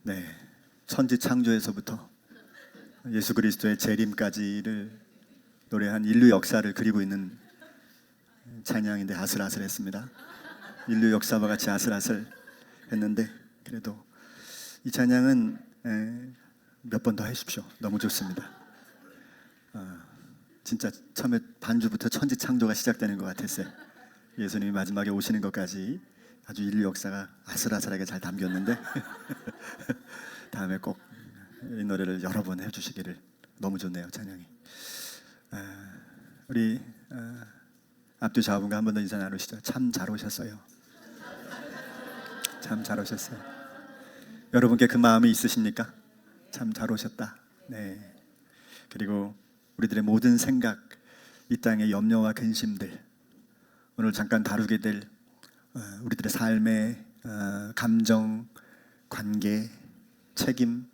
네, 천지 창조에서부터 예수 그리스도의 재림까지를 노래한 인류 역사를 그리고 있는 찬양인데 아슬아슬했습니다. 인류 역사와 같이 아슬아슬했는데 그래도 이 찬양은 몇 번 더 해주십시오. 너무 좋습니다. 진짜 처음에 반주부터 천지 창조가 시작되는 것 같았어요. 예수님이 마지막에 오시는 것까지 아주 인류 역사가 아슬아슬하게 잘 담겼는데 다음에 꼭 이 노래를 여러 번 해주시기를. 너무 좋네요, 찬양이. 우리 앞뒤 좌우분과 한 번 더 인사 나누시죠. 참 잘 오셨어요. 참 잘 오셨어요. 여러분께 그 마음이 있으십니까? 참 잘 오셨다. 네. 그리고 우리들의 모든 생각, 이 땅의 염려와 근심들, 오늘 잠깐 다루게 될 우리들의 삶의 감정, 관계, 책임,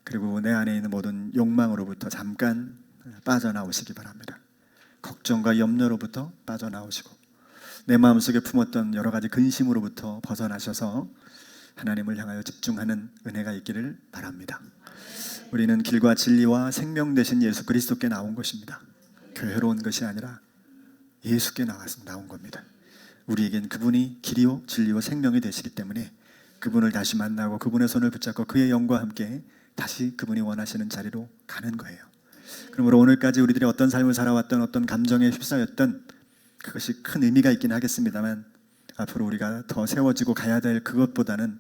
그리고 내 안에 있는 모든 욕망으로부터 잠깐 빠져나오시기 바랍니다. 걱정과 염려로부터 빠져나오시고 내 마음속에 품었던 여러 가지 근심으로부터 벗어나셔서 하나님을 향하여 집중하는 은혜가 있기를 바랍니다. 우리는 길과 진리와 생명 되신 예수 그리스도께 나온 것입니다. 교회로 온 것이 아니라 예수께 나온 겁니다. 우리에겐 그분이 길이요 진리요 생명이 되시기 때문에 그분을 다시 만나고 그분의 손을 붙잡고 그의 영과 함께 다시 그분이 원하시는 자리로 가는 거예요. 그러므로 오늘까지 우리들이 어떤 삶을 살아왔던, 어떤 감정에 휩싸였던, 그것이 큰 의미가 있긴 하겠습니다만 앞으로 우리가 더 세워지고 가야 될 그것보다는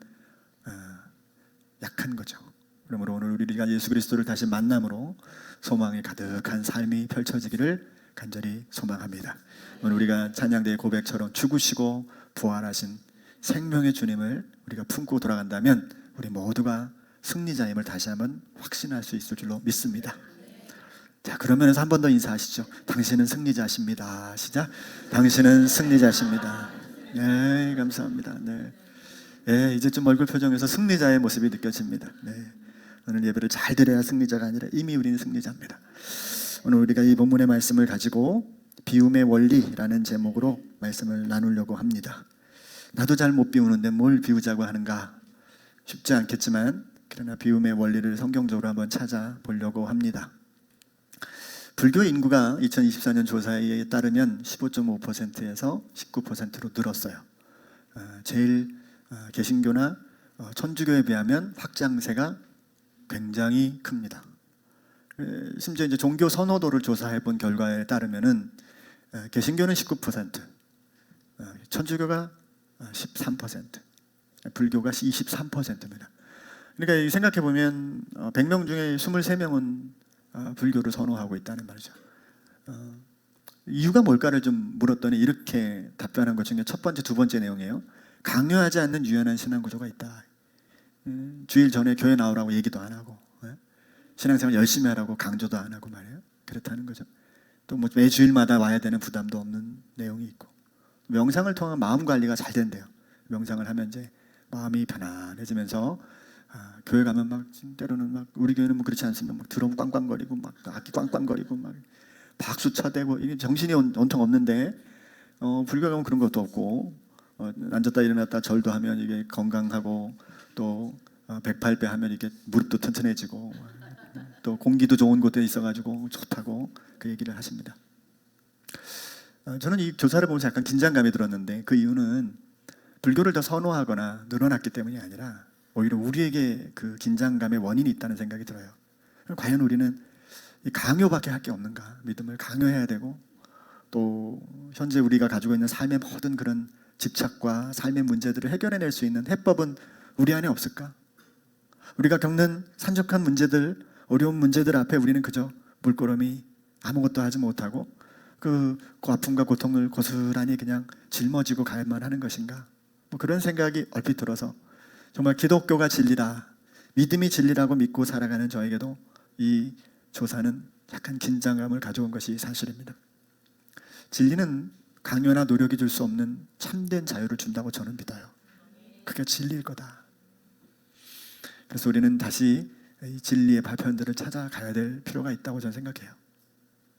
약한 거죠. 그러므로 오늘 우리가 예수 그리스도를 다시 만남으로 소망이 가득한 삶이 펼쳐지기를 간절히 소망합니다. 오늘 우리가 찬양대의 고백처럼 죽으시고 부활하신 생명의 주님을 우리가 품고 돌아간다면 우리 모두가 승리자임을 다시 한번 확신할 수 있을 줄로 믿습니다. 자, 그러면서 한 번 더 인사하시죠. 당신은 승리자십니다. 시작. 당신은 승리자십니다. 네, 감사합니다. 네. 네, 이제 좀 얼굴 표정에서 승리자의 모습이 느껴집니다. 네. 오늘 예배를 잘 드려야 승리자가 아니라 이미 우리는 승리자입니다. 오늘 우리가 이 본문의 말씀을 가지고 비움의 원리라는 제목으로 말씀을 나누려고 합니다. 나도 잘 못 비우는데 뭘 비우자고 하는가? 쉽지 않겠지만 그러나 비움의 원리를 성경적으로 한번 찾아보려고 합니다. 불교 인구가 2024년 조사에 따르면 15.5%에서 19%로 늘었어요. 제일 개신교나 천주교에 비하면 확장세가 굉장히 큽니다. 심지어 이제 종교 선호도를 조사해 본 결과에 따르면은 개신교는 19%, 천주교가 13%, 불교가 23%입니다. 그러니까 생각해 보면 100명 중에 23명은 불교를 선호하고 있다는 말이죠. 이유가 뭘까를 좀 물었더니 이렇게 답변한 것 중에 첫 번째, 두 번째 내용이에요. 강요하지 않는 유연한 신앙 구조가 있다. 주일 전에 교회 나오라고 얘기도 안 하고 신앙생활 열심히 하라고 강조도 안 하고 말이에요. 그렇다는 거죠. 또 뭐 매주일마다 와야 되는 부담도 없는 내용이 있고 명상을 통한 마음 관리가 잘 된대요. 명상을 하면 이제 마음이 편안해지면서 교회 가면 막 때로는 막 우리 교회는 뭐 그렇지 않습니다. 막 드럼 꽝꽝거리고 막 악기 꽝꽝거리고 막 박수 쳐대고 이게 정신이 온통 없는데 불교 가면 그런 것도 없고 앉았다 일어났다 절도 하면 이게 건강하고 또 108배 하면 이게 무릎도 튼튼해지고 또 공기도 좋은 곳에 있어가지고 좋다고 그 얘기를 하십니다. 저는 이 조사를 보면서 약간 긴장감이 들었는데 그 이유는 불교를 더 선호하거나 늘어났기 때문이 아니라 오히려 우리에게 그 긴장감의 원인이 있다는 생각이 들어요. 과연 우리는 강요밖에 할 게 없는가? 믿음을 강요해야 되고 또 현재 우리가 가지고 있는 삶의 모든 그런 집착과 삶의 문제들을 해결해낼 수 있는 해법은 우리 안에 없을까? 우리가 겪는 산적한 문제들, 어려운 문제들 앞에 우리는 그저 물끄러미 아무것도 하지 못하고 그 아픔과 고통을 고스란히 그냥 짊어지고 가야만 하는 것인가? 뭐 그런 생각이 얼핏 들어서 정말 기독교가 진리다, 믿음이 진리라고 믿고 살아가는 저에게도 이 조사는 약간 긴장감을 가져온 것이 사실입니다. 진리는 강요나 노력이 줄 수 없는 참된 자유를 준다고 저는 믿어요. 그게 진리일 거다. 그래서 우리는 다시 이 진리의 발편들을 찾아가야 될 필요가 있다고 저는 생각해요.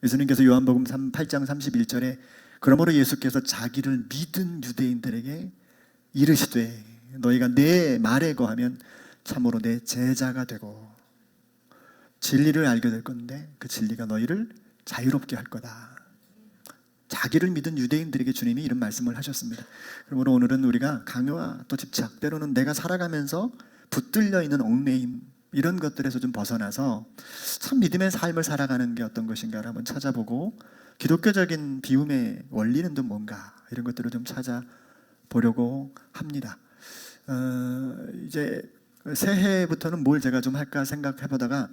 예수님께서 요한복음 8장 31절에 그러므로 예수께서 자기를 믿은 유대인들에게 이르시되 너희가 내 말에 거하면 참으로 내 제자가 되고 진리를 알게 될 건데 그 진리가 너희를 자유롭게 할 거다. 자기를 믿은 유대인들에게 주님이 이런 말씀을 하셨습니다. 그러므로 오늘은 우리가 강요와 또 집착, 때로는 내가 살아가면서 붙들려 있는 얽매임, 이런 것들에서 좀 벗어나서 참 믿음의 삶을 살아가는 게 어떤 것인가를 한번 찾아보고 기독교적인 비움의 원리는 좀 뭔가, 이런 것들을 좀 찾아보려고 합니다. 이제 새해부터는 뭘 제가 좀 할까 생각해보다가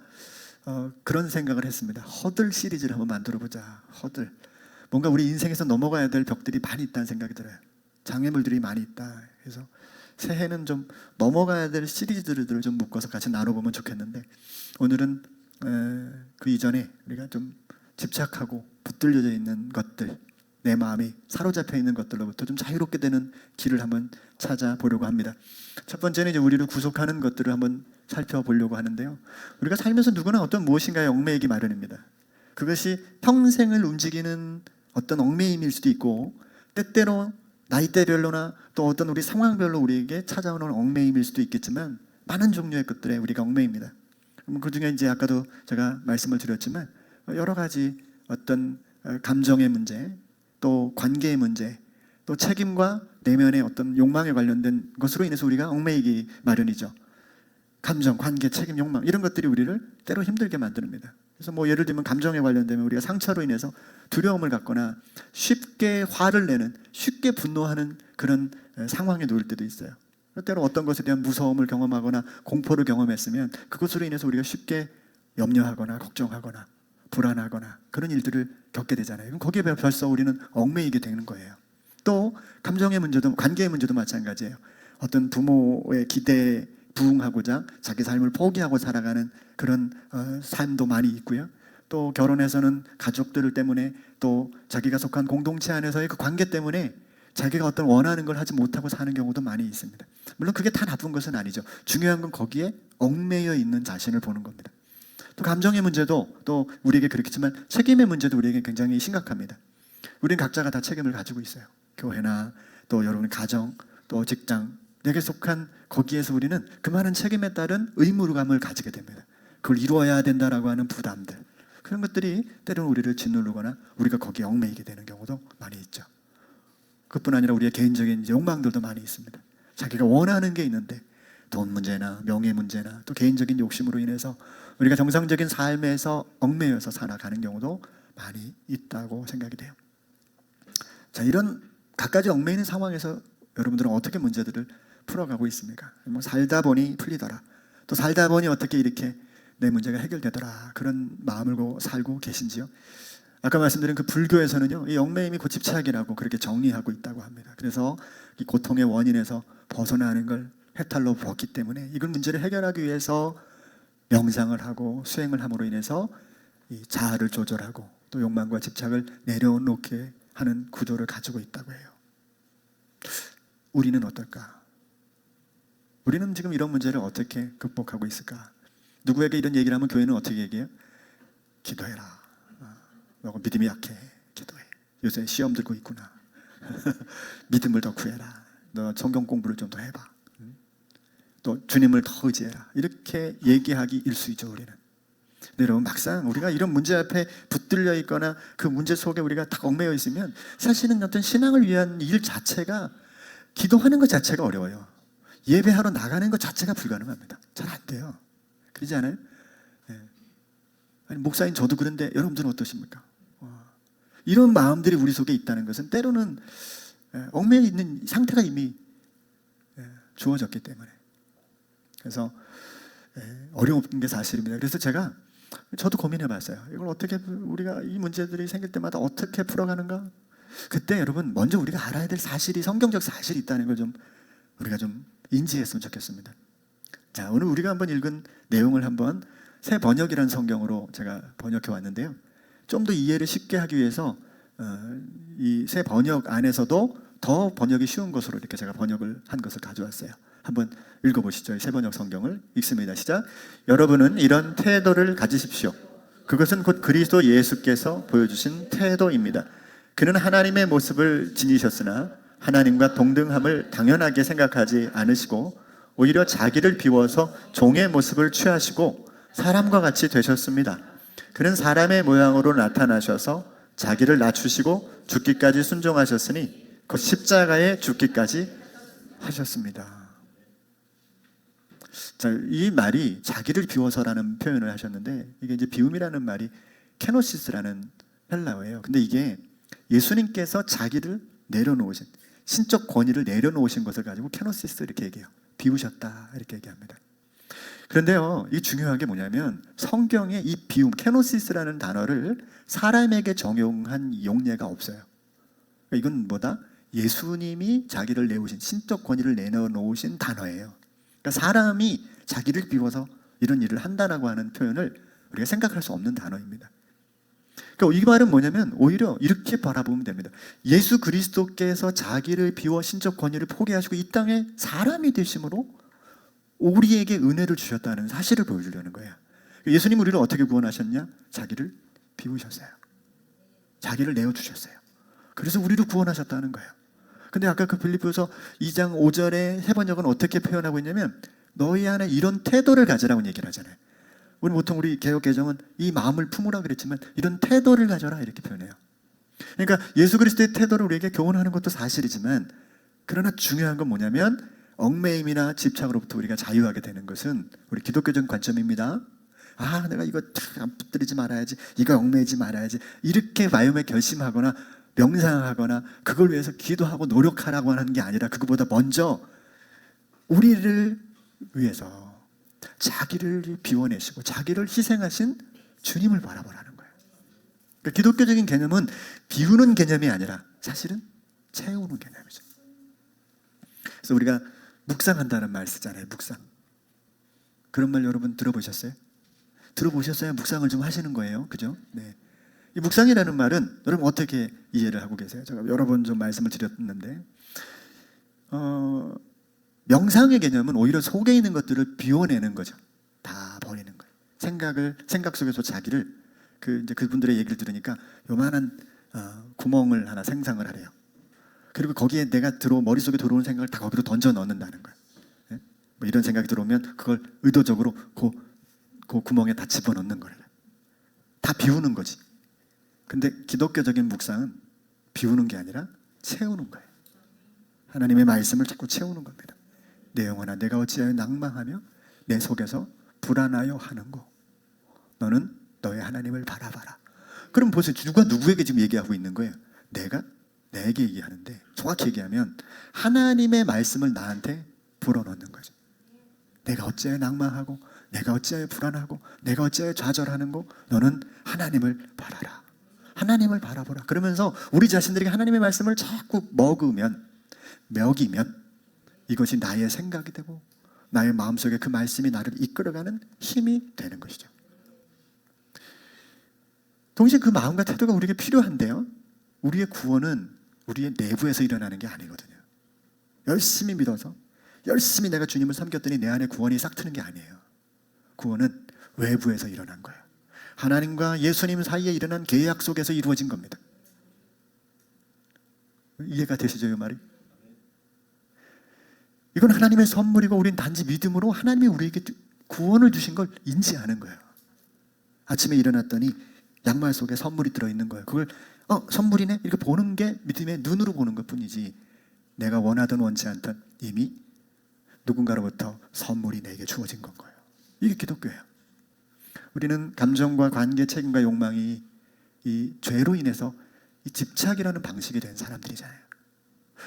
그런 생각을 했습니다. 허들 시리즈를 한번 만들어보자. 허들. 뭔가 우리 인생에서 넘어가야 될 벽들이 많이 있다는 생각이 들어요. 장애물들이 많이 있다. 그래서 새해는 좀 넘어가야 될 시리즈들을 좀 묶어서 같이 나눠보면 좋겠는데, 오늘은 그 이전에 우리가 좀 집착하고 붙들려져 있는 것들, 내 마음이 사로잡혀 있는 것들로부터 좀 자유롭게 되는 길을 한번 찾아보려고 합니다. 첫 번째는 이제 우리를 구속하는 것들을 한번 살펴보려고 하는데요. 우리가 살면서 누구나 어떤 무엇인가에 얽매이기 마련입니다. 그것이 평생을 움직이는 어떤 얽매임일 수도 있고, 때때로 나이대별로나 또 어떤 우리 상황별로 우리에게 찾아오는 얽매임일 수도 있겠지만, 많은 종류의 것들에 우리가 얽매입니다. 그 중에 이제 아까도 제가 말씀을 드렸지만 여러 가지 어떤 감정의 문제, 또 관계의 문제, 또 책임과 내면의 어떤 욕망에 관련된 것으로 인해서 우리가 얽매이기 마련이죠. 감정, 관계, 책임, 욕망, 이런 것들이 우리를 때로 힘들게 만듭니다. 그래서 뭐 예를 들면 감정에 관련되면 우리가 상처로 인해서 두려움을 갖거나 쉽게 화를 내는, 쉽게 분노하는 그런 상황에 놓일 때도 있어요. 때로 어떤 것에 대한 무서움을 경험하거나 공포를 경험했으면 그것으로 인해서 우리가 쉽게 염려하거나 걱정하거나 불안하거나 그런 일들을 겪게 되잖아요. 그럼 거기에 벌써 우리는 얽매이게 되는 거예요. 또 감정의 문제도, 관계의 문제도 마찬가지예요. 어떤 부모의 기대에 부응하고자 자기 삶을 포기하고 살아가는 그런 삶도 많이 있고요. 또 결혼해서는 가족들 때문에, 또 자기가 속한 공동체 안에서의 그 관계 때문에 자기가 어떤 원하는 걸 하지 못하고 사는 경우도 많이 있습니다. 물론 그게 다 나쁜 것은 아니죠. 중요한 건 거기에 얽매여 있는 자신을 보는 겁니다. 또 감정의 문제도 또 우리에게 그렇겠지만 책임의 문제도 우리에게 굉장히 심각합니다. 우리는 각자가 다 책임을 가지고 있어요. 교회나 또 여러분 가정, 또 직장, 내게 속한 거기에서 우리는 그 많은 책임에 따른 의무감을 가지게 됩니다. 그걸 이루어야 된다라고 하는 부담들, 그런 것들이 때로는 우리를 짓누르거나 우리가 거기에 얽매이게 되는 경우도 많이 있죠. 그뿐 아니라 우리의 개인적인 욕망들도 많이 있습니다. 자기가 원하는 게 있는데 돈 문제나 명예 문제나 또 개인적인 욕심으로 인해서 우리가 정상적인 삶에서 얽매여서 살아가는 경우도 많이 있다고 생각이 돼요. 자, 이런 갖가지 얽매이는 상황에서 여러분들은 어떻게 문제들을 풀어가고 있습니까? 뭐 살다 보니 풀리더라, 또 살다 보니 어떻게 이렇게 내 문제가 해결되더라, 그런 마음을 살고 계신지요? 아까 말씀드린 그 불교에서는요, 이 얽매임이 곧 집착이라고 그렇게 정리하고 있다고 합니다. 그래서 이 고통의 원인에서 벗어나는 걸 해탈로 보았기 때문에 이걸 문제를 해결하기 위해서 명상을 하고 수행을 함으로 인해서 이 자아를 조절하고 또 욕망과 집착을 내려놓게 하는 구조를 가지고 있다고 해요. 우리는 어떨까? 우리는 지금 이런 문제를 어떻게 극복하고 있을까? 누구에게 이런 얘기를 하면 교회는 어떻게 얘기해요? 기도해라. 너 믿음이 약해. 기도해. 요새 시험 들고 있구나. 믿음을 더 구해라. 너 성경 공부를 좀 더 해봐. 또 주님을 더 의지해라. 이렇게 얘기하기 일쑤이죠, 우리는. 근데 여러분, 막상 우리가 이런 문제 앞에 붙들려 있거나 그 문제 속에 우리가 딱 얽매여 있으면 사실은 어떤 신앙을 위한 일 자체가, 기도하는 것 자체가 어려워요. 예배하러 나가는 것 자체가 불가능합니다. 잘 안 돼요. 그러지 않아요? 네. 아니, 목사님 저도 그런데 여러분들은 어떠십니까? 이런 마음들이 우리 속에 있다는 것은 때로는 얽매여 있는 상태가 이미 주어졌기 때문에, 그래서 어려운 게 사실입니다. 그래서 저도 고민해 봤어요. 이걸 어떻게, 우리가 이 문제들이 생길 때마다 어떻게 풀어가는가? 그때 여러분, 먼저 우리가 알아야 될 사실이, 성경적 사실이 있다는 걸 우리가 좀 인지했으면 좋겠습니다. 자, 오늘 우리가 한번 읽은 내용을 한번 새 번역이라는 성경으로 제가 번역해 왔는데요. 좀 더 이해를 쉽게 하기 위해서 이 새 번역 안에서도 더 번역이 쉬운 것으로 이렇게 제가 번역을 한 것을 가져왔어요. 한번 읽어보시죠. 새 번역 성경을 읽습니다. 시작. 여러분은 이런 태도를 가지십시오. 그것은 곧 그리스도 예수께서 보여주신 태도입니다. 그는 하나님의 모습을 지니셨으나 하나님과 동등함을 당연하게 생각하지 않으시고 오히려 자기를 비워서 종의 모습을 취하시고 사람과 같이 되셨습니다. 그는 사람의 모양으로 나타나셔서 자기를 낮추시고 죽기까지 순종하셨으니 그 십자가에 죽기까지 하셨습니다. 자, 이 말이 자기를 비워서라는 표현을 하셨는데, 이게 이제 비움이라는 말이 케노시스라는 헬라어예요. 근데 이게 예수님께서 자기를 내려놓으신, 신적 권위를 내려놓으신 것을 가지고 케노시스 이렇게 얘기해요. 비우셨다 이렇게 얘기합니다. 그런데요, 이 중요한 게 뭐냐면 성경에 이 비움, 케노시스라는 단어를 사람에게 적용한 용례가 없어요. 그러니까 이건 뭐다? 예수님이 자기를 내오신, 신적 권위를 내려놓으신 단어예요. 그러니까 사람이 자기를 비워서 이런 일을 한다라고 하는 표현을 우리가 생각할 수 없는 단어입니다. 그러니까 이 말은 뭐냐면 오히려 이렇게 바라보면 됩니다. 예수 그리스도께서 자기를 비워 신적 권위를 포기하시고 이 땅에 사람이 되심으로 우리에게 은혜를 주셨다는 사실을 보여주려는 거예요. 예수님 우리를 어떻게 구원하셨냐? 자기를 비우셨어요. 자기를 내어주셨어요. 그래서 우리를 구원하셨다는 거예요. 근데 아까 그 빌립보서 2장 5절에 해번역은 어떻게 표현하고 있냐면 너희 안에 이런 태도를 가지라고 얘기를 하잖아요. 우리 보통 우리 개역 개정은 이 마음을 품으라 그랬지만 이런 태도를 가져라 이렇게 표현해요. 그러니까 예수 그리스도의 태도를 우리에게 교훈하는 것도 사실이지만, 그러나 중요한 건 뭐냐면 얽매임이나 집착으로부터 우리가 자유하게 되는 것은 우리 기독교적 관점입니다. 아, 내가 이거 안 붙들이지 말아야지, 이거 얽매이지 말아야지, 이렇게 마음에 결심하거나 명상하거나 그걸 위해서 기도하고 노력하라고 하는 게 아니라, 그거보다 먼저 우리를 위해서 자기를 비워내시고 자기를 희생하신 주님을 바라보라는 거예요. 그러니까 기독교적인 개념은 비우는 개념이 아니라 사실은 채우는 개념이죠. 그래서 우리가 묵상한다는 말 쓰잖아요. 묵상. 그런 말 여러분 들어보셨어요? 들어보셨어야 묵상을 좀 하시는 거예요. 그죠? 네. 이 묵상이라는 말은 여러분 어떻게 이해를 하고 계세요? 제가 여러 번 좀 말씀을 드렸는데, 명상의 개념은 오히려 속에 있는 것들을 비워내는 거죠. 다 버리는 거예요. 생각 속에서 자기를, 이제 그분들의 얘기를 들으니까 요만한 구멍을 하나 생성을 하래요. 그리고 거기에 내가 머릿속에 들어오는 생각을 다 거기로 던져 넣는다는 거예요. 네? 뭐 이런 생각이 들어오면 그걸 의도적으로 그 구멍에 다 집어넣는 거예요. 다 비우는 거지. 근데 기독교적인 묵상은 비우는 게 아니라 채우는 거예요. 하나님의 말씀을 자꾸 채우는 겁니다. 내 영혼아, 내가 어찌하여 낭망하며 내 속에서 불안하여 하는고, 너는 너의 하나님을 바라봐라. 그럼 보세요. 누가 누구에게 지금 얘기하고 있는 거예요? 내가 내게 얘기하는데, 정확히 얘기하면 하나님의 말씀을 나한테 불어넣는 거죠. 내가 어찌하여 낭망하고, 내가 어찌하여 불안하고, 내가 어찌하여 좌절하는고, 너는 하나님을 바라라. 하나님을 바라보라. 그러면서 우리 자신들에게 하나님의 말씀을 자꾸 먹이면 이것이 나의 생각이 되고 나의 마음속에 그 말씀이 나를 이끌어가는 힘이 되는 것이죠. 동시에 그 마음과 태도가 우리에게 필요한데요, 우리의 구원은 우리의 내부에서 일어나는 게 아니거든요. 열심히 믿어서 열심히 내가 주님을 섬겼더니 내 안에 구원이 싹 트는 게 아니에요. 구원은 외부에서 일어난 거예요. 하나님과 예수님 사이에 일어난 계약 속에서 이루어진 겁니다. 이해가 되시죠, 이 말이? 이건 하나님의 선물이고 우린 단지 믿음으로 하나님이 우리에게 구원을 주신 걸 인지하는 거예요. 아침에 일어났더니 양말 속에 선물이 들어있는 거예요. 그걸 선물이네? 이렇게 보는 게 믿음의 눈으로 보는 것뿐이지, 내가 원하든 원치 않든 이미 누군가로부터 선물이 내게 주어진 건 거예요. 이게 기독교예요. 우리는 감정과 관계, 책임과 욕망이 이 죄로 인해서 이 집착이라는 방식이 된 사람들이잖아요.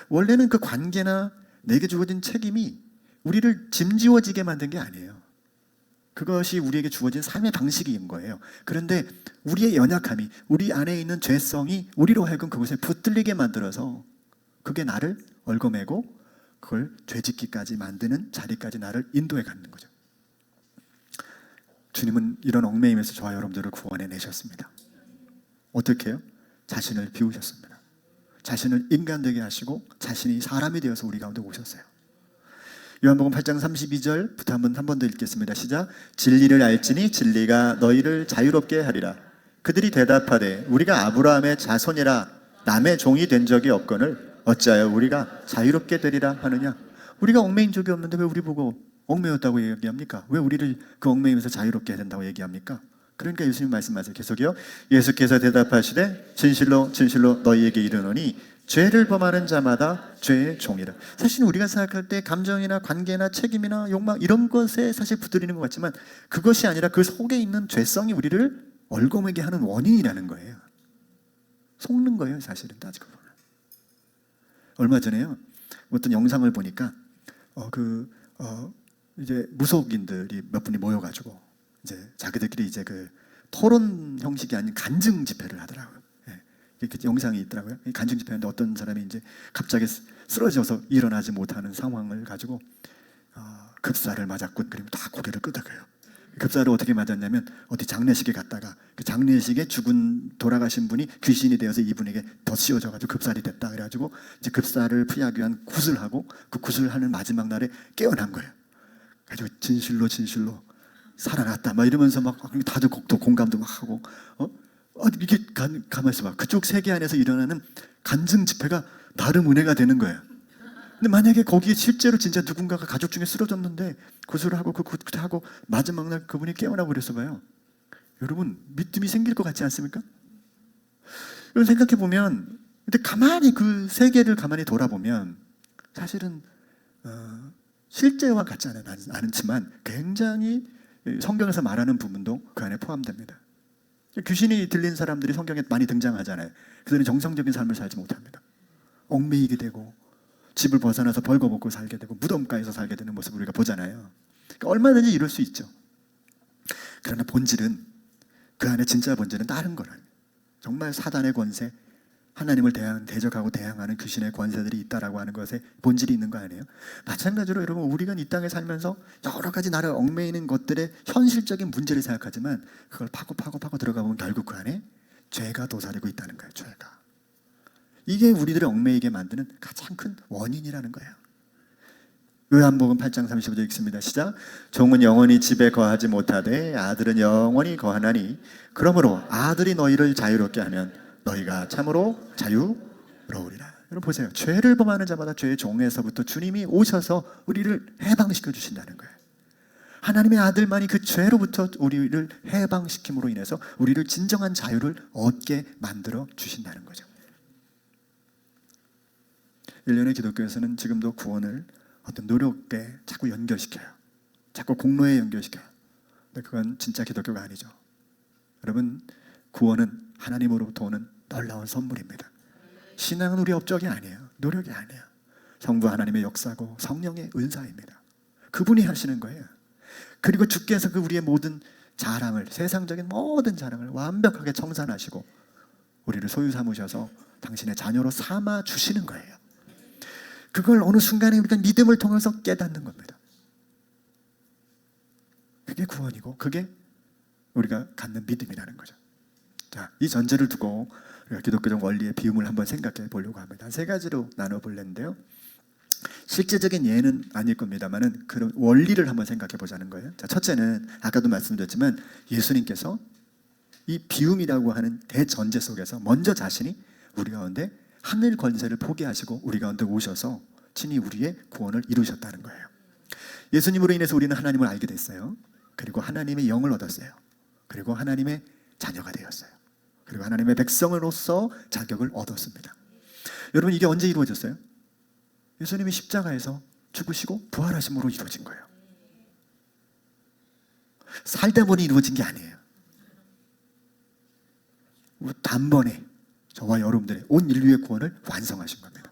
원래는 그 관계나 내게 주어진 책임이 우리를 짐지워지게 만든 게 아니에요. 그것이 우리에게 주어진 삶의 방식인 거예요. 그런데 우리의 연약함이, 우리 안에 있는 죄성이 우리로 하여금 그것에 붙들리게 만들어서 그게 나를 얽어매고 그걸 죄짓기까지 만드는 자리까지 나를 인도해 가는 거죠. 주님은 이런 얽매임에서 저와 여러분들을 구원해 내셨습니다. 어떻게 해요? 자신을 비우셨습니다. 자신을 인간되게 하시고 자신이 사람이 되어서 우리 가운데 오셨어요. 요한복음 8장 32절부터 한 번 더 읽겠습니다. 시작. 진리를 알지니 진리가 너희를 자유롭게 하리라. 그들이 대답하되 우리가 아브라함의 자손이라 남의 종이 된 적이 없거늘 어찌하여 우리가 자유롭게 되리라 하느냐. 우리가 얽매인 적이 없는데 왜 우리 보고 얽매였다고 얘기합니까? 왜 우리를 그 얽매임에서 자유롭게 해야 된다고 얘기합니까? 그러니까 예수님 말씀하세요. 계속이요. 예수께서 대답하시되 진실로 진실로 너희에게 이르노니 죄를 범하는 자마다 죄의 종이라. 사실 우리가 생각할 때 감정이나 관계나 책임이나 욕망 이런 것에 사실 붙들리는 것 같지만 그것이 아니라 그 속에 있는 죄성이 우리를 얼거매게 하는 원인이라는 거예요. 속는 거예요, 사실은 따지고 보면. 얼마 전에요, 어떤 영상을 보니까 이제 무속인들이 몇 분이 모여가지고 이제 자기들끼리 이제 그 토론 형식이 아닌 간증 집회를 하더라고요. 예. 이렇게 영상이 있더라고요. 간증 집회인데 어떤 사람이 이제 갑자기 쓰러져서 일어나지 못하는 상황을 가지고 급사를 맞았군. 그리고 다 고개를 끄덕여요. 급사를 어떻게 맞았냐면 어디 장례식에 갔다가 그 장례식에 돌아가신 분이 귀신이 되어서 이분에게 더 씌워져가지고 급살이 됐다. 그래가지고 이제 급사를 피하기 위한 굿을 하고 그 굿을 하는 마지막 날에 깨어난 거예요. 그래가지고 진실로 진실로 살아났다. 막 이러면서 막 다들 곡도 공감도 막 하고 이게 가만히 있어봐. 그쪽 세계 안에서 일어나는 간증 집회가 나름 은혜가 되는 거예요. 근데 만약에 거기에 실제로 진짜 누군가가 가족 중에 쓰러졌는데 구술을 하고 하고 마지막 날 그분이 깨어나 버렸어 봐요. 여러분 믿음이 생길 것 같지 않습니까? 여러분 생각해 보면, 근데 가만히 그 세계를 가만히 돌아보면 사실은 실제와 같지 않지만 굉장히 성경에서 말하는 부분도 그 안에 포함됩니다. 귀신이 들린 사람들이 성경에 많이 등장하잖아요. 그들은 정상적인 삶을 살지 못합니다. 얽매이게 되고 집을 벗어나서 벌거벗고 살게 되고 무덤가에서 살게 되는 모습을 우리가 보잖아요. 그러니까 얼마든지 이럴 수 있죠. 그러나 본질은, 그 안에 진짜 본질은 다른 거라요. 정말 사단의 권세, 하나님을 대적하고 대항하는 귀신의 권세들이 있다라고 하는 것에 본질이 있는 거 아니에요? 마찬가지로 여러분, 우리가 이 땅에 살면서 여러 가지 나를 얽매이는 것들의 현실적인 문제를 생각하지만 그걸 파고 들어가 보면 결국 그 안에 죄가 도사리고 있다는 거예요. 죄가. 이게 우리들을 얽매이게 만드는 가장 큰 원인이라는 거예요. 요한복음 8장 35절 읽습니다. 시작. 종은 영원히 집에 거하지 못하되 아들은 영원히 거하나니 그러므로 아들이 너희를 자유롭게 하면 너희가 참으로 자유로우리라. 여러분 보세요. 죄를 범하는 자마다 죄의 종에서부터 주님이 오셔서 우리를 해방시켜 주신다는 거예요. 하나님의 아들만이 그 죄로부터 우리를 해방시킴으로 인해서 우리를 진정한 자유를 얻게 만들어 주신다는 거죠. 일련의 기독교에서는 지금도 구원을 어떤 노력에 자꾸 연결시켜요. 자꾸 공로에 연결시켜요. 근데 그건 진짜 기독교가 아니죠. 여러분, 구원은 하나님으로부터 오는 놀라운 선물입니다. 신앙은 우리 업적이 아니에요. 노력이 아니에요. 성부 하나님의 역사고 성령의 은사입니다. 그분이 하시는 거예요. 그리고 주께서 그 우리의 모든 자랑을, 세상적인 모든 자랑을 완벽하게 청산하시고 우리를 소유 삼으셔서 당신의 자녀로 삼아 주시는 거예요. 그걸 어느 순간에 우리가 믿음을 통해서 깨닫는 겁니다. 그게 구원이고 그게 우리가 갖는 믿음이라는 거죠. 자, 이 전제를 두고 우리가 기독교적 원리의 비움을 한번 생각해 보려고 합니다. 세 가지로 나눠볼랬는데요. 실제적인 예는 아닐 겁니다만은 그런 원리를 한번 생각해 보자는 거예요. 자, 첫째는 아까도 말씀드렸지만 예수님께서 이 비움이라고 하는 대전제 속에서 먼저 자신이 우리 가운데 하늘 권세를 포기하시고 우리 가운데 오셔서 친히 우리의 구원을 이루셨다는 거예요. 예수님으로 인해서 우리는 하나님을 알게 됐어요. 그리고 하나님의 영을 얻었어요. 그리고 하나님의 자녀가 되었어요. 그리고 하나님의 백성으로서 자격을 얻었습니다. 여러분, 이게 언제 이루어졌어요? 예수님이 십자가에서 죽으시고 부활하심으로 이루어진 거예요. 살다 보니 이루어진 게 아니에요. 단번에 저와 여러분들의 온 인류의 구원을 완성하신 겁니다.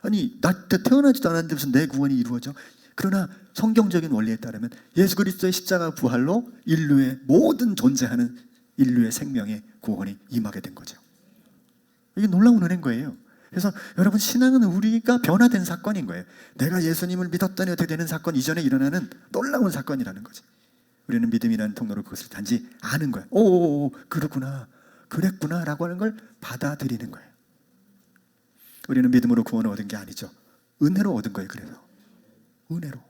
아니, 나 태어나지도 않았는데 무슨 내 구원이 이루어져? 그러나 성경적인 원리에 따르면 예수 그리스도의 십자가 부활로 인류의 모든 존재하는 인류의 생명의 구원이 임하게 된 거죠. 이게 놀라운 은혜인 거예요. 그래서 여러분, 신앙은 우리가 변화된 사건인 거예요. 내가 예수님을 믿었더니 어떻게 되는 사건 이전에 일어나는 놀라운 사건이라는 거지. 우리는 믿음이라는 통로로 그것을 단지 아는 거예요. 오, 그렇구나, 그랬구나 라고 하는 걸 받아들이는 거예요. 우리는 믿음으로 구원을 얻은 게 아니죠. 은혜로 얻은 거예요. 그래서 은혜로.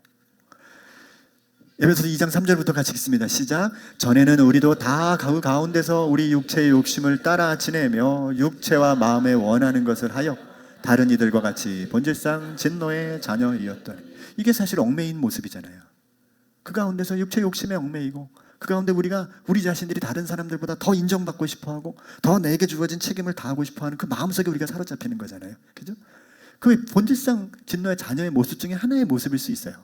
에베소서 2장 3절부터 같이 읽습니다. 시작. 전에는 우리도 다 그 가운데서 우리 육체의 욕심을 따라 지내며 육체와 마음에 원하는 것을 하여 다른 이들과 같이 본질상 진노의 자녀이었더니. 이게 사실 얽매인 모습이잖아요. 그 가운데서 육체 욕심에 얽매이고, 그 가운데 우리가 우리 자신들이 다른 사람들보다 더 인정받고 싶어하고 더 내게 주어진 책임을 다하고 싶어하는 그 마음속에 우리가 사로잡히는 거잖아요. 그죠? 그 본질상 진노의 자녀의 모습 중에 하나의 모습일 수 있어요.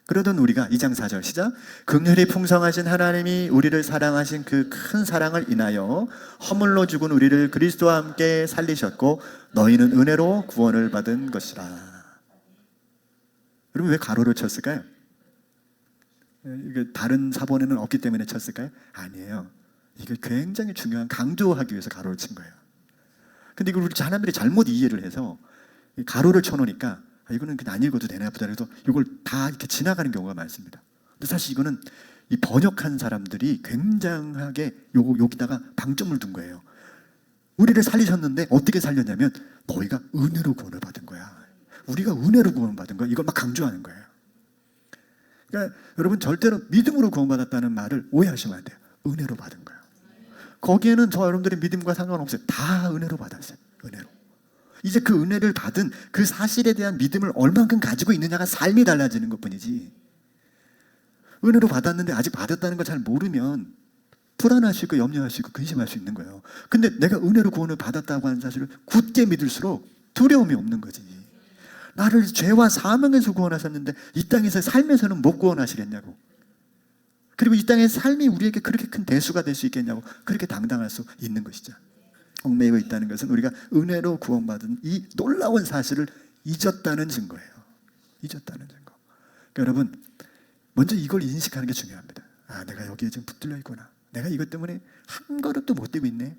그러던 우리가 2장 4절 시작. 긍휼이 풍성하신 하나님이 우리를 사랑하신 그 큰 사랑을 인하여 허물로 죽은 우리를 그리스도와 함께 살리셨고 너희는 은혜로 구원을 받은 것이라. 여러분 왜 가로를 쳤을까요? 이게 다른 사본에는 없기 때문에 쳤을까요? 아니에요. 이게 굉장히 중요한, 강조하기 위해서 가로를 친 거예요. 근데 이걸 우리 사람들이 잘못 이해를 해서 가로를 쳐놓으니까 이거는 그냥 안 읽어도 되나 보다 해서 이걸 다 이렇게 지나가는 경우가 많습니다. 근데 사실 이거는 이 번역한 사람들이 굉장하게 여기다가 방점을 둔 거예요. 우리를 살리셨는데 어떻게 살렸냐면 너희가 은혜로 구원을 받은 거야. 우리가 은혜로 구원을 받은 거야. 이걸 막 강조하는 거예요. 그러니까 여러분 절대로 믿음으로 구원받았다는 말을 오해하시면 안 돼요. 은혜로 받은 거예요. 거기에는 저 여러분들의 믿음과 상관없어요. 다 은혜로 받았어요. 은혜로. 이제 그 은혜를 받은 그 사실에 대한 믿음을 얼만큼 가지고 있느냐가 삶이 달라지는 것뿐이지, 은혜로 받았는데 아직 받았다는 걸 잘 모르면 불안하시고 염려하시고 근심할 수 있는 거예요. 근데 내가 은혜로 구원을 받았다고 하는 사실을 굳게 믿을수록 두려움이 없는 거지. 나를 죄와 사망에서 구원하셨는데 이 땅에서 삶에서는 못 구원하시겠냐고. 그리고 이 땅의 삶이 우리에게 그렇게 큰 대수가 될 수 있겠냐고. 그렇게 당당할 수 있는 것이죠. 얽매이고 있다는 것은 우리가 은혜로 구원받은 이 놀라운 사실을 잊었다는 증거예요. 잊었다는 증거. 그러니까 여러분 먼저 이걸 인식하는 게 중요합니다. 아, 내가 여기에 지금 붙들려 있구나. 내가 이것 때문에 한 걸음도 못 뛰고 있네.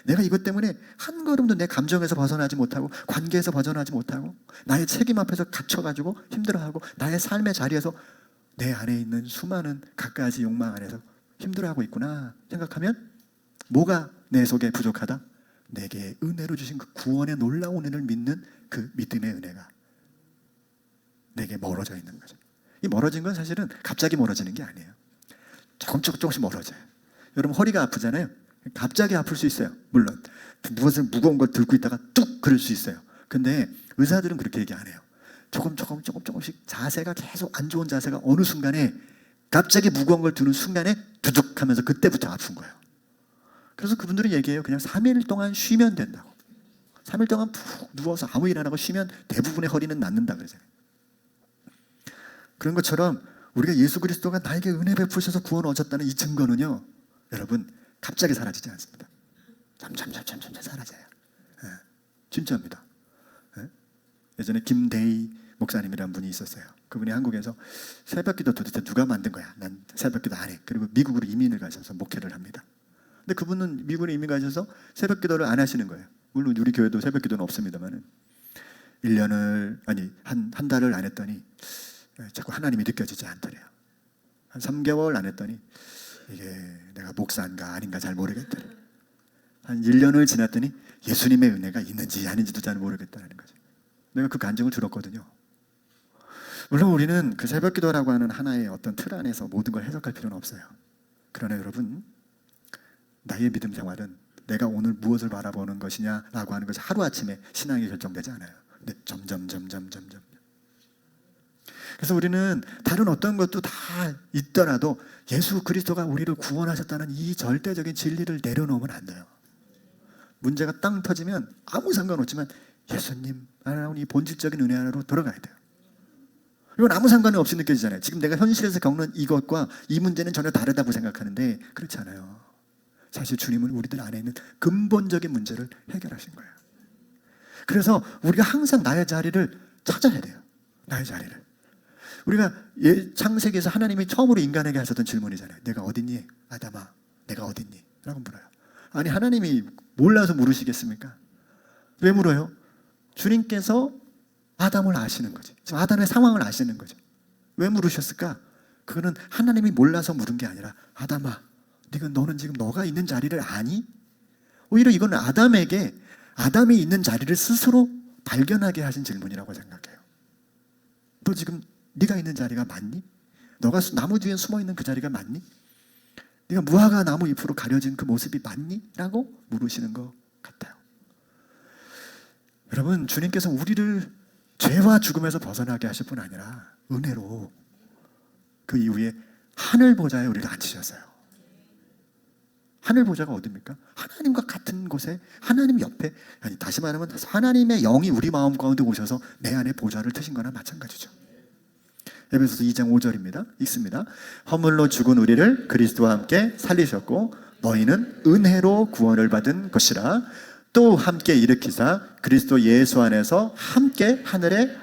내가 이것 때문에 한 걸음도 내 감정에서 벗어나지 못하고 관계에서 벗어나지 못하고 나의 책임 앞에서 갇혀가지고 힘들어하고 나의 삶의 자리에서 내 안에 있는 수많은 갖가지 욕망 안에서 힘들어하고 있구나 생각하면 뭐가 내 속에 부족하다? 내게 은혜로 주신 그 구원의 놀라운 은혜를 믿는 그 믿음의 은혜가 내게 멀어져 있는 거죠. 이 멀어진 건 사실은 갑자기 멀어지는 게 아니에요. 조금씩 멀어져요. 여러분 허리가 아프잖아요. 갑자기 아플 수 있어요. 물론 무엇을 무거운 걸 들고 있다가 뚝 그럴 수 있어요. 근데 의사들은 그렇게 얘기 안 해요. 조금씩 자세가 계속 안 좋은 자세가 어느 순간에 갑자기 무거운 걸 드는 순간에 두둑 하면서 그때부터 아픈 거예요. 그래서 그분들은 얘기해요. 그냥 3일 동안 쉬면 된다고. 3일 동안 푹 누워서 아무 일 안 하고 쉬면 대부분의 허리는 낫는다 그러잖아요. 그런 것처럼 우리가 예수 그리스도가 나에게 은혜 베푸셔서 구원 얻었다는 이 증거는요, 여러분 갑자기 사라지지 않습니다. 점점 사라져요. 네, 진짜입니다. 네? 예전에 김대희 목사님이라는 분이 있었어요. 그분이 한국에서 새벽기도 도대체 누가 만든 거야? 난 새벽기도 안 해. 그리고 미국으로 이민을 가셔서 목회를 합니다. 근데 그분은 미국에 이민 가셔서 새벽기도를 안 하시는 거예요. 물론 우리 교회도 새벽기도는 없습니다만은 1년을 아니 한 달을 안 했더니 자꾸 하나님이 느껴지지 않더래요. 한 3개월 안 했더니 이게 내가 목사인가 아닌가 잘 모르겠더래. 한 1년을 지났더니 예수님의 은혜가 있는지 아닌지도 잘 모르겠다는 거죠. 내가 그 간증을 들었거든요. 물론 우리는 그 새벽기도라고 하는 하나의 어떤 틀 안에서 모든 걸 해석할 필요는 없어요. 그러나 여러분 나의 믿음 생활은 내가 오늘 무엇을 바라보는 것이냐라고 하는 것이 하루아침에 신앙이 결정되지 않아요. 근데 점점 그래서 우리는 다른 어떤 것도 다 있더라도 예수 그리스도가 우리를 구원하셨다는 이 절대적인 진리를 내려놓으면 안 돼요. 문제가 땅 터지면 아무 상관없지만 예수님 하나님 이 본질적인 은혜 안으로 들어가야 돼요. 이건 아무 상관이 없이 느껴지잖아요. 지금 내가 현실에서 겪는 이것과 이 문제는 전혀 다르다고 생각하는데 그렇지 않아요. 사실 주님은 우리들 안에 있는 근본적인 문제를 해결하신 거예요. 그래서 우리가 항상 나의 자리를 찾아야 돼요. 나의 자리를. 우리가 창세기에서 하나님이 처음으로 인간에게 하셨던 질문이잖아요. 내가 어딨니? 아담아 내가 어딨니? 라고 물어요. 아니 하나님이 몰라서 물으시겠습니까? 왜 물어요? 주님께서 아담을 아시는 거지. 지금 아담의 상황을 아시는 거죠. 왜 물으셨을까? 그거는 하나님이 몰라서 물은 게 아니라 아담아 너는 지금 너가 있는 자리를 아니? 오히려 이건 아담에게 아담이 있는 자리를 스스로 발견하게 하신 질문이라고 생각해요. 너 지금 네가 있는 자리가 맞니? 너가 나무 뒤에 숨어있는 그 자리가 맞니? 네가 무화과 나무 잎으로 가려진 그 모습이 맞니? 라고 물으시는 것 같아요. 여러분, 주님께서 우리를 죄와 죽음에서 벗어나게 하실 뿐 아니라 은혜로 그 이후에 하늘 보좌에 우리를 앉히셨어요. 하늘 보좌가 어디입니까? 하나님과 같은 곳에, 하나님 옆에, 아니 다시 말하면 하나님의 영이 우리 마음 가운데 오셔서 내 안에 보좌를 트신 거나 마찬가지죠. 에베소서 2장 5절입니다. 읽습니다. 허물로 죽은 우리를 그리스도와 함께 살리셨고 너희는 은혜로 구원을 받은 것이라. 또 함께 일으키사 그리스도 예수 안에서 함께 하늘에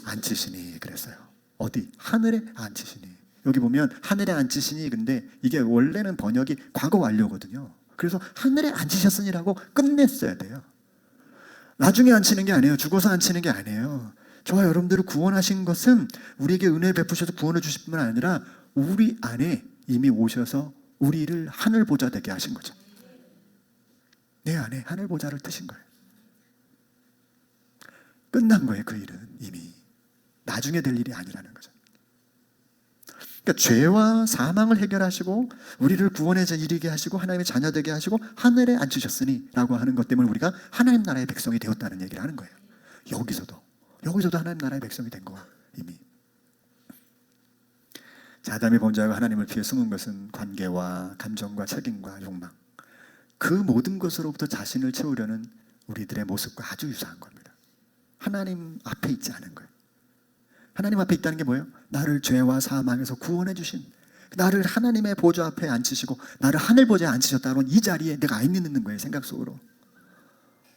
앉히시니. 그랬어요. 어디? 하늘에 앉히시니. 여기 보면 하늘에 앉히시니, 근데 이게 원래는 번역이 과거 완료거든요. 그래서 하늘에 앉히셨으니라고 끝냈어야 돼요. 나중에 앉히는 게 아니에요. 죽어서 앉히는 게 아니에요. 저와 여러분들을 구원하신 것은 우리에게 은혜 베푸셔서 구원해 주실 뿐만 아니라 우리 안에 이미 오셔서 우리를 하늘 보좌 되게 하신 거죠. 내 안에 하늘 보좌를 트신 거예요. 끝난 거예요. 그 일은 이미 나중에 될 일이 아니라는 거죠. 그러니까 죄와 사망을 해결하시고 우리를 구원에 이르게 하시고 하나님의 자녀 되게 하시고 하늘에 앉히셨으니 라고 하는 것 때문에 우리가 하나님 나라의 백성이 되었다는 얘기를 하는 거예요. 여기서도 하나님 나라의 백성이 된 거야 이미. 자, 아담이 범죄하고 하나님을 피해 숨은 것은 관계와 감정과 책임과 욕망, 그 모든 것으로부터 자신을 채우려는 우리들의 모습과 아주 유사한 겁니다. 하나님 앞에 있지 않은 거예요. 하나님 앞에 있다는 게 뭐예요? 나를 죄와 사망에서 구원해 주신, 나를 하나님의 보좌 앞에 앉히시고 나를 하늘 보좌에 앉히셨다고 이 자리에 내가 안 있는 거예요. 생각 속으로.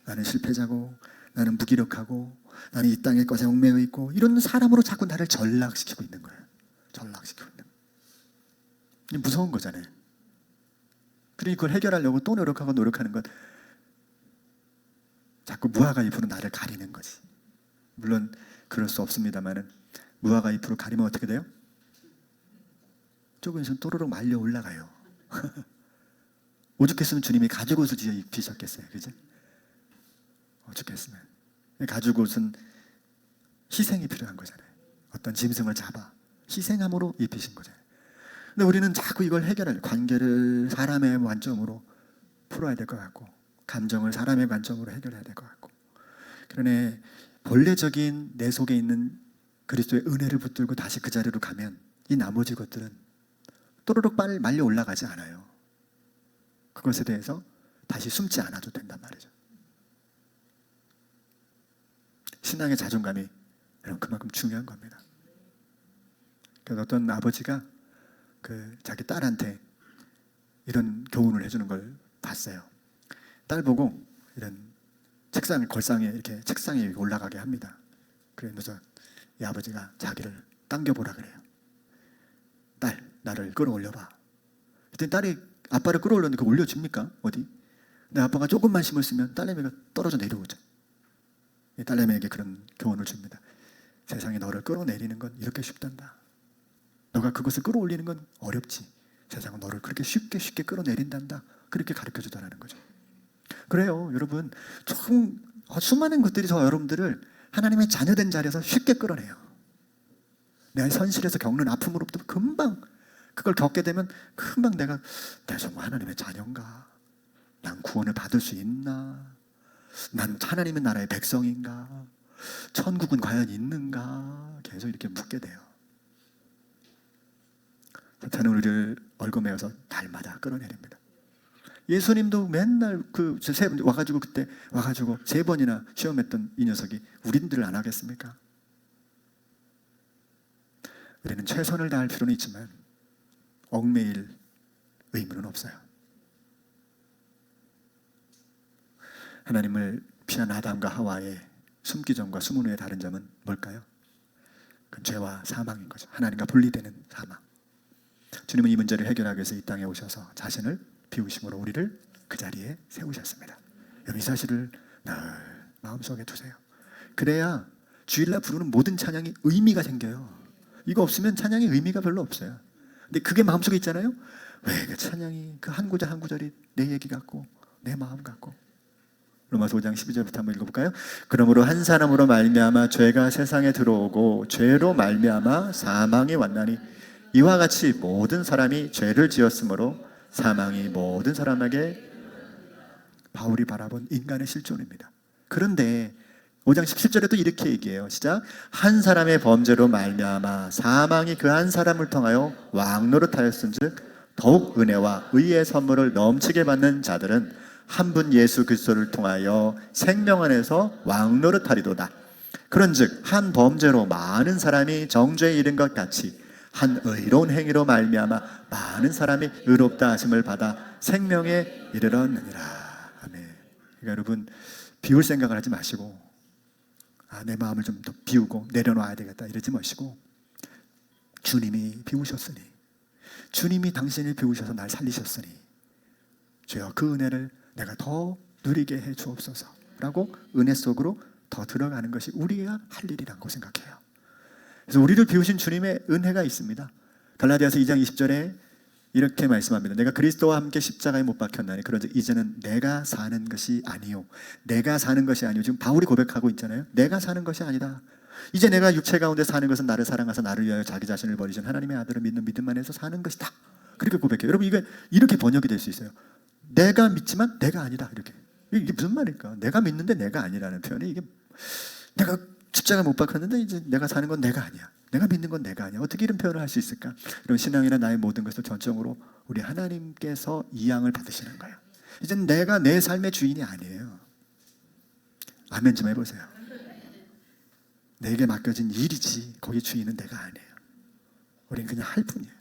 나는 실패자고, 나는 무기력하고, 나는 이 땅의 것에 얽매여 있고, 이런 사람으로 자꾸 나를 전락시키고 있는 거예요. 전락시키고 있는 거예요. 무서운 거잖아요. 그러니 그걸 해결하려고 또 노력하는 것, 자꾸 무화과 잎으로 나를 가리는 거지. 물론 그럴 수 없습니다만은 무화과 잎으로 가리면 어떻게 돼요? 조금씩 또르륵 말려 올라가요. 오죽했으면 주님이 가죽옷을 지어 입히셨겠어요. 그죠? 오죽했으면. 가죽옷은 희생이 필요한 거잖아요. 어떤 짐승을 잡아 희생함으로 입히신 거잖아요. 근데 우리는 자꾸 이걸 해결할, 관계를 사람의 관점으로 풀어야 될 것 같고, 감정을 사람의 관점으로 해결해야 될 것 같고, 그러네 본래적인 내 속에 있는 그리스도의 은혜를 붙들고 다시 그 자리로 가면 이 나머지 것들은 또르륵 말려 올라가지 않아요. 그것에 대해서 다시 숨지 않아도 된단 말이죠. 신앙의 자존감이 그만큼 중요한 겁니다. 그래서 어떤 아버지가 자기 딸한테 이런 교훈을 해주는 걸 봤어요. 딸 보고 이런 걸상에 이렇게 책상에 올라가게 합니다. 그러면서 이 아버지가 자기를 당겨보라 그래요. 딸, 나를 끌어올려봐. 그랬더니 딸이 아빠를 끌어올렸는데 그거 올려집니까? 어디? 근데 아빠가 조금만 힘을 쓰면 딸내미가 떨어져 내려오죠. 딸내미에게 그런 교훈을 줍니다. 세상에 너를 끌어내리는 건 이렇게 쉽단다. 너가 그것을 끌어올리는 건 어렵지. 세상은 너를 그렇게 쉽게 끌어내린단다. 그렇게 가르쳐주더라는 거죠. 그래요, 여러분. 수많은 것들이 저 여러분들을 하나님의 자녀된 자리에서 쉽게 끌어내요. 내 현실에서 겪는 아픔으로부터 금방 그걸 겪게 되면 금방 내가 정말 하나님의 자녀인가? 난 구원을 받을 수 있나? 난 하나님의 나라의 백성인가? 천국은 과연 있는가? 계속 이렇게 묻게 돼요. 사탄은 우리를 얽어매어서 날마다 끌어내립니다. 예수님도 맨날 그때 와가지고 3번이나 시험했던 이 녀석이 우리들을 안 하겠습니까? 우리는 최선을 다할 필요는 있지만 얽매일 의무는 없어요. 하나님을 피한 아담과 하와의 숨기 전과 숨은 후의 다른 점은 뭘까요? 그건 죄와 사망인 거죠. 하나님과 분리되는 사망. 주님은 이 문제를 해결하기 위해서 이 땅에 오셔서 자신을 비우심으로 우리를 그 자리에 세우셨습니다. 이 사실을 늘 마음속에 두세요. 그래야 주일날 부르는 모든 찬양이 의미가 생겨요. 이거 없으면 찬양의 의미가 별로 없어요. 근데 그게 마음속에 있잖아요. 왜 그 찬양이 그 한 구절 한 구절이 내 얘기 같고 내 마음 같고. 로마서 5장 12절부터 한번 읽어볼까요? 그러므로 한 사람으로 말미암아 죄가 세상에 들어오고 죄로 말미암아 사망이 왔나니 이와 같이 모든 사람이 죄를 지었으므로 사망이 모든 사람에게, 바울이 바라본 인간의 실존입니다. 그런데 5장 17절에도 이렇게 얘기해요. 시작. 한 사람의 범죄로 말미암아 사망이 그 한 사람을 통하여 왕노릇하였은즉 더욱 은혜와 의의 선물을 넘치게 받는 자들은 한 분 예수 그리스도를 통하여 생명 안에서 왕노릇하리도다. 그런즉 한 범죄로 많은 사람이 정죄에 이른 것 같이 한 의로운 행위로 말미암아 많은 사람이 의롭다 하심을 받아 생명에 이르렀느니라. 아멘. 그러니까 여러분, 비울 생각을 하지 마시고, 내 마음을 좀 더 비우고 내려놔야 되겠다 이러지 마시고, 주님이 비우셨으니, 주님이 당신을 비우셔서 날 살리셨으니 주여 그 은혜를 내가 더 누리게 해 주옵소서 라고 은혜 속으로 더 들어가는 것이 우리가 할 일이라고 생각해요. 그래서 우리를 비우신 주님의 은혜가 있습니다. 갈라디아서 2장 20절에 이렇게 말씀합니다. 내가 그리스도와 함께 십자가에 못 박혔나니 그런즉 이제는 내가 사는 것이 아니요, 내가 사는 것이 아니요. 지금 바울이 고백하고 있잖아요. 내가 사는 것이 아니다. 이제 내가 육체 가운데 사는 것은 나를 사랑하사 나를 위하여 자기 자신을 버리신 하나님의 아들을 믿는 믿음 안에서 사는 것이다. 그렇게 고백해요. 여러분, 이게 이렇게 번역이 될 수 있어요. 내가 믿지만 내가 아니다. 이게 무슨 말일까? 내가 믿는데 내가 아니라는 표현이, 이게 내가 십자가 못 박혔는데 이제 내가 사는 건 내가 아니야, 내가 믿는 건 내가 아니야. 어떻게 이런 표현을 할 수 있을까? 이런 신앙이나 나의 모든 것을 전적으로 우리 하나님께서 이양을 받으시는 거예요. 이제는 내가 내 삶의 주인이 아니에요. 아멘 좀 해보세요. 내게 맡겨진 일이지 거기 주인은 내가 아니에요. 우리는 그냥 할 뿐이에요.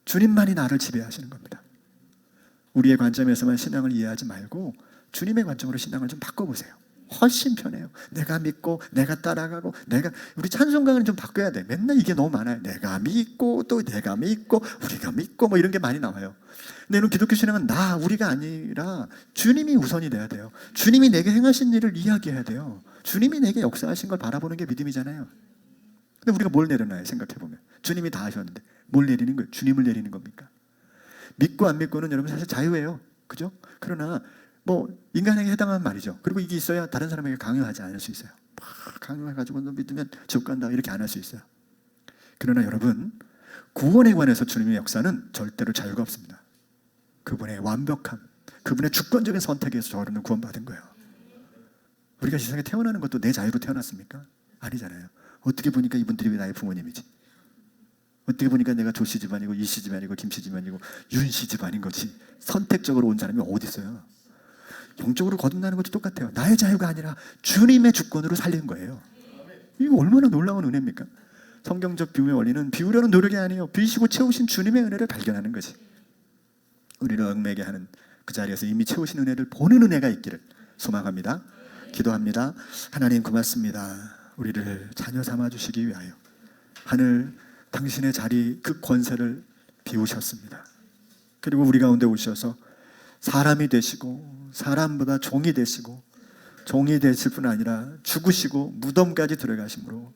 주님만이 나를 지배하시는 겁니다. 우리의 관점에서만 신앙을 이해하지 말고 주님의 관점으로 신앙을 좀 바꿔보세요. 훨씬 편해요. 내가 믿고 내가 따라가고 우리 찬송가는 좀 바꿔야 돼. 맨날 이게 너무 많아요. 내가 믿고 또 내가 믿고 우리가 믿고 뭐 이런 게 많이 나와요. 근데 여러분, 기독교 신앙은 우리가 아니라 주님이 우선이 돼야 돼요. 주님이 내게 행하신 일을 이야기해야 돼요. 주님이 내게 역사하신 걸 바라보는 게 믿음이잖아요. 근데 우리가 뭘 내려놔요? 생각해보면 주님이 다 하셨는데 뭘 내리는 거예요? 주님을 내리는 겁니까? 믿고 안 믿고는 여러분 사실 자유예요. 그죠? 그러나 인간에게 해당하는 말이죠. 그리고 이게 있어야 다른 사람에게 강요하지 않을 수 있어요. 막 강요해가지고 너 믿으면 지옥 간다 이렇게 안 할 수 있어요. 그러나 여러분, 구원에 관해서 주님의 역사는 절대로 자유가 없습니다. 그분의 완벽함, 그분의 주권적인 선택에서 저는 구원받은 거예요. 우리가 세상에 태어나는 것도 내 자유로 태어났습니까? 아니잖아요. 어떻게 보니까 이분들이 나의 부모님이지, 어떻게 보니까 내가 조씨 집안이고 이씨 집안이고 김씨 집안이고 윤씨 집안인 거지, 선택적으로 온 사람이 어디 있어요? 영적으로 거듭나는 것도 똑같아요. 나의 자유가 아니라 주님의 주권으로 살린 거예요. 이거 얼마나 놀라운 은혜입니까? 성경적 비유의 원리는 비우려는 노력이 아니에요. 비우시고 채우신 주님의 은혜를 발견하는 거지. 우리를 얽매게 하는 그 자리에서 이미 채우신 은혜를 보는 은혜가 있기를 소망합니다. 기도합니다. 하나님 고맙습니다. 우리를 자녀 삼아주시기 위하여 하늘 당신의 자리 그 권세를 비우셨습니다. 그리고 우리 가운데 오셔서 사람이 되시고 사람보다 종이 되시고 종이 되실 뿐 아니라 죽으시고 무덤까지 들어가심으로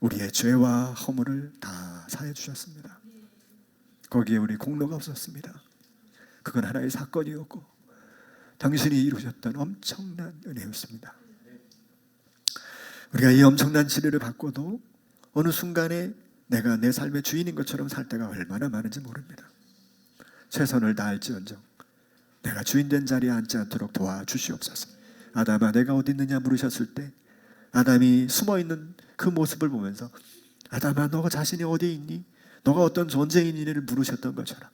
우리의 죄와 허물을 다 사해 주셨습니다. 거기에 우리 공로가 없었습니다. 그건 하나의 사건이었고 당신이 이루셨던 엄청난 은혜였습니다. 우리가 이 엄청난 진리를 받고도 어느 순간에 내가 내 삶의 주인인 것처럼 살 때가 얼마나 많은지 모릅니다. 최선을 다할지언정 내가 주인된 자리에 앉지 않도록 도와주시옵소서. 아담아 내가 어디 있느냐 물으셨을 때 아담이 숨어있는 그 모습을 보면서 아담아 너가 자신이 어디에 있니? 너가 어떤 존재인지를 물으셨던 것처럼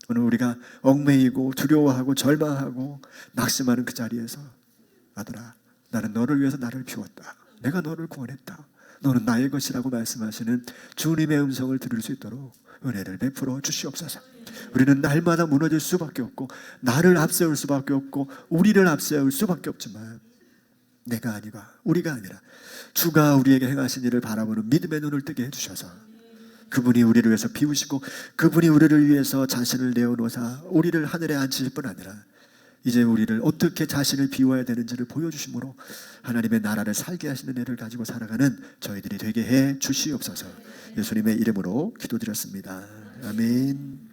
오늘 우리가 얽매이고 두려워하고 절망하고 낙심하는 그 자리에서 아들아 나는 너를 위해서 나를 비웠다. 내가 너를 구원했다. 너는 나의 것이라고 말씀하시는 주님의 음성을 들을 수 있도록 은혜를 베풀어 주시옵소서. 우리는 날마다 무너질 수밖에 없고 나를 앞세울 수밖에 없고 우리를 앞세울 수밖에 없지만 내가 아니라 우리가 아니라 주가 우리에게 행하신 일을 바라보는 믿음의 눈을 뜨게 해주셔서 그분이 우리를 위해서 비우시고 그분이 우리를 위해서 자신을 내어놓으사 우리를 하늘에 앉히실 뿐 아니라 이제 우리를 어떻게 자신을 비워야 되는지를 보여주심으로 하나님의 나라를 살게 하시는 애를 가지고 살아가는 저희들이 되게 해 주시옵소서. 예수님의 이름으로 기도드렸습니다. 아멘.